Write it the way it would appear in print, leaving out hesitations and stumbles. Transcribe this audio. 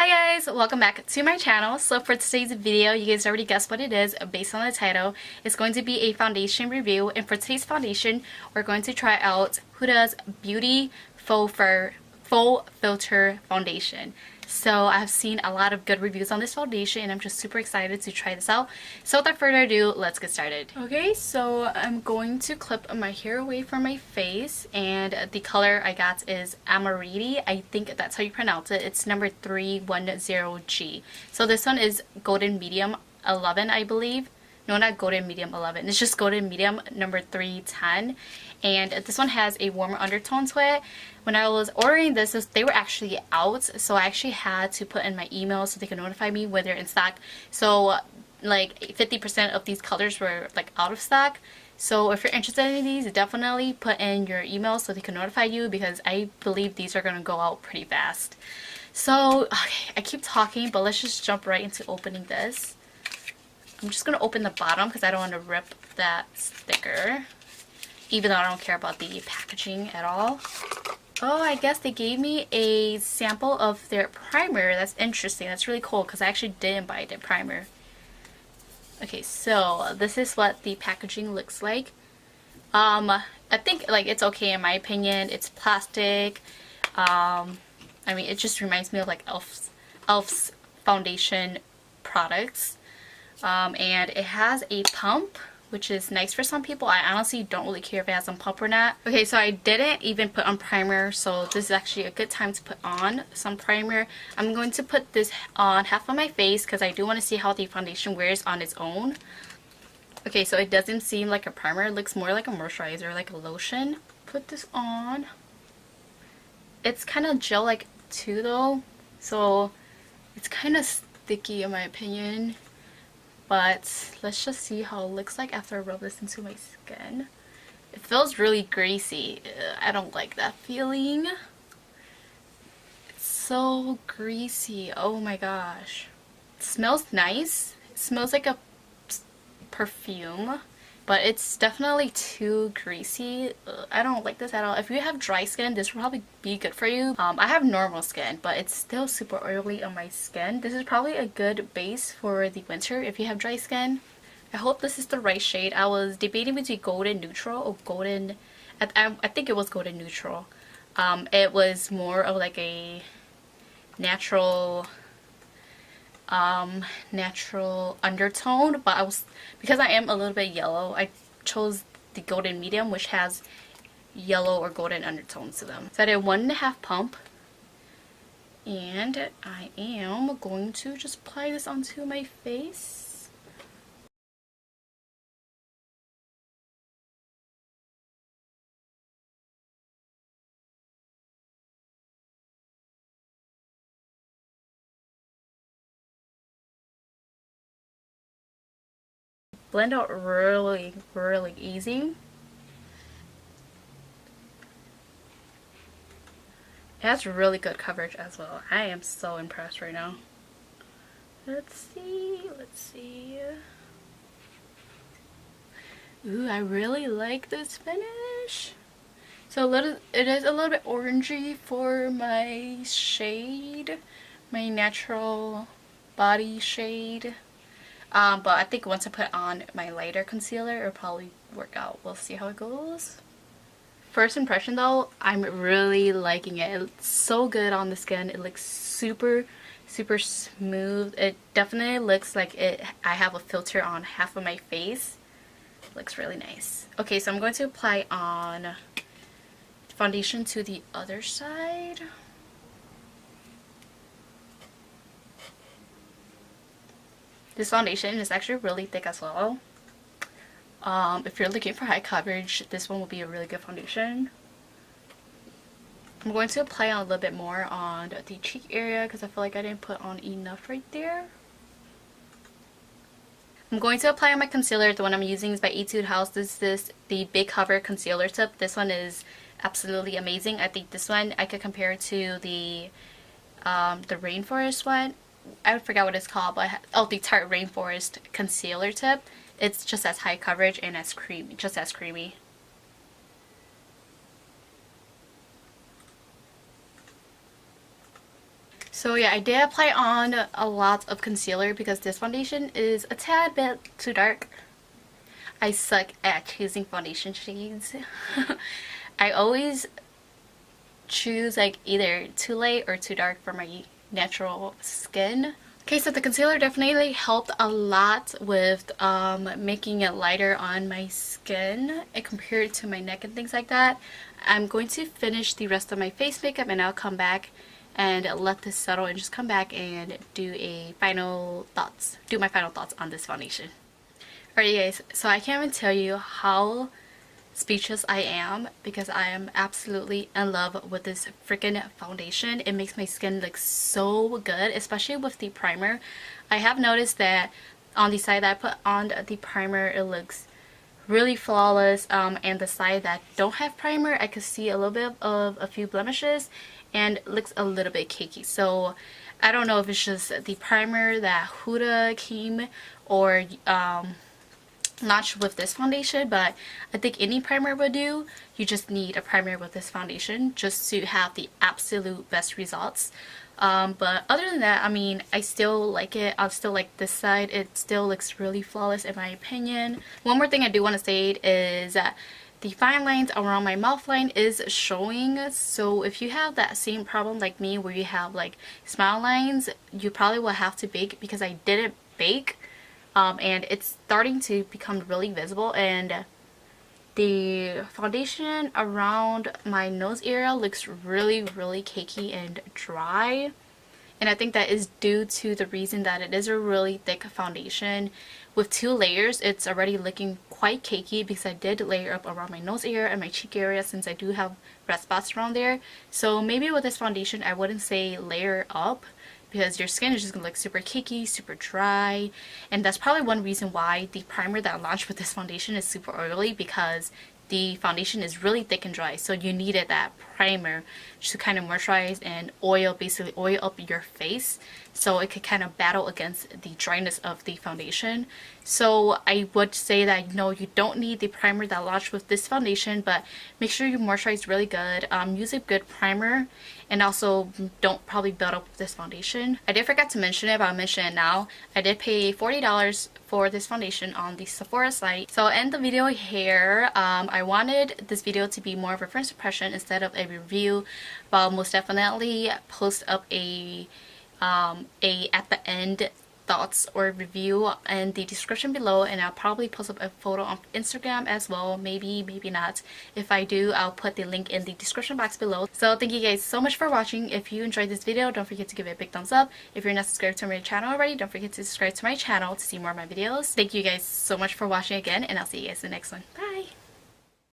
Hi guys, welcome back to my channel. So for today's video, you guys already guessed what it is based on the title. It's going to be a foundation review, and for today's foundation, we're going to try out Huda's Beauty Faux Filter Foundation. So I've seen a lot of good reviews on this foundation and I'm just super excited to try this out. So without further ado, let's get started. Okay, so I'm going to clip my hair away from my face, and the color I got is Amariti. I think that's how you pronounce it. It's number 310G. So this one is Golden Medium 11, I believe. No, not Golden Medium 11. It's just Golden Medium number 310. And this one has a warmer undertone to it. When I was ordering this, they were actually out. So I actually had to put in my email so they could notify me when they're in stock. So like 50% of these colors were like out of stock. So if you're interested in these, definitely put in your email so they can notify you, because I believe these are going to go out pretty fast. So okay, I keep talking, but let's just jump right into opening this. I'm just going to open the bottom because I don't want to rip that sticker, even though I don't care about the packaging at all. Oh, I guess they gave me a sample of their primer. That's interesting. That's really cool because I actually didn't buy the primer. Okay, so this is what the packaging looks like. I think like it's okay in my opinion. It's plastic. I mean, it just reminds me of like Elf's foundation products. And it has a pump, which is nice for some people. I honestly don't really care if it has some pump or not. Okay, so I didn't even put on primer, so this is actually a good time to put on some primer. I'm going to put this on half of my face because I do want to see how the foundation wears on its own. Okay, so it doesn't seem like a primer. It looks more like a moisturizer, like a lotion. Put this on. It's kind of gel-like too though, so it's kind of sticky in my opinion. But let's just see how it looks like after I rub this into my skin. It feels really greasy. I don't like that feeling. It's so greasy. Oh my gosh. It smells nice. It smells like a perfume, but it's definitely too greasy. I don't like this at all. If you have dry skin, this will probably be good for you. I have normal skin, but it's still super oily on my skin. This is probably a good base for the winter if you have dry skin. I hope this is the right shade. I was debating between golden neutral or golden, I think it was golden neutral. It was more of like a natural undertone, but because I am a little bit yellow, I chose the golden medium, which has yellow or golden undertones to them. So I did 1.5 pump, and I am going to just apply this onto my face. Blend out really, really easy. It has really good coverage as well. I am so impressed right now. Let's see. Ooh, I really like this finish. So it is a little bit orangey for my shade, my natural body shade. But I think once I put on my lighter concealer, it'll probably work out. We'll see how it goes. First impression though, I'm really liking it. It's so good on the skin. It looks super, super smooth. It definitely looks like I have a filter on half of my face. It looks really nice. Okay, so I'm going to apply on foundation to the other side. This foundation is actually really thick as well. If you're looking for high coverage, this one will be a really good foundation. I'm going to apply on a little bit more on the cheek area because I feel like I didn't put on enough right there. I'm going to apply on my concealer. The one I'm using is by Etude House. This is the Big Cover Concealer Tip. This one is absolutely amazing. I think this one I could compare to the Rainforest one. I forgot what it's called, but the Tarte Rainforest Concealer Tip. It's just as high coverage and as creamy, just as creamy. So yeah, I did apply on a lot of concealer because this foundation is a tad bit too dark. I suck at choosing foundation shades. I always choose like either too light or too dark for my natural skin. Okay, so the concealer definitely helped a lot with making it lighter on my skin and compared to my neck and things like that. I'm going to finish the rest of my face makeup and I'll come back and let this settle and just come back and do my final thoughts on this foundation. Alright guys, so I can't even tell you how speechless I am because I am absolutely in love with this freaking foundation. It makes my skin look so good, especially with the primer. I have noticed that on the side that I put on the primer, it looks really flawless, and the side that don't have primer, I could see a little bit of a few blemishes and it looks a little bit cakey. So I don't know if it's just the primer that Huda came or not with this foundation, but I think any primer would do. You just need a primer with this foundation just to have the absolute best results. But other than that, I mean, I still like it. I still like this side. It still looks really flawless in my opinion. One more thing I do want to say is that the fine lines around my mouth line is showing. So if you have that same problem like me where you have like smile lines, you probably will have to bake because I didn't bake. And it's starting to become really visible, and the foundation around my nose area looks really cakey and dry, and I think that is due to the reason that it is a really thick foundation. With 2 layers, it's already looking quite cakey because I did layer up around my nose area and my cheek area since I do have red spots around there. So maybe with this foundation I wouldn't say layer up, because your skin is just gonna look super cakey, super dry, and that's probably one reason why the primer that I launched with this foundation is super oily, because the foundation is really thick and dry, so you needed that primer to kind of moisturize and basically oil up your face so it could kind of battle against the dryness of the foundation. So I would say that no, you don't need the primer that I launched with this foundation, but make sure you moisturize really good. Use a good primer, and also don't probably build up this foundation. I did forget to mention it, but I'll mention it now. I did pay $40 for this foundation on the Sephora site. So I'll end the video here. I wanted this video to be more of a first impression instead of a review, but I'll most definitely post up a at the end thoughts or review in the description below, and I'll probably post up a photo on Instagram as well. Maybe not. If I do, I'll put the link in the description box below. So thank you guys so much for watching. If you enjoyed this video, don't forget to give it a big thumbs up. If you're not subscribed to my channel already, don't forget to subscribe to my channel to see more of my videos. Thank you guys so much for watching again, and I'll see you guys in the next one. Bye!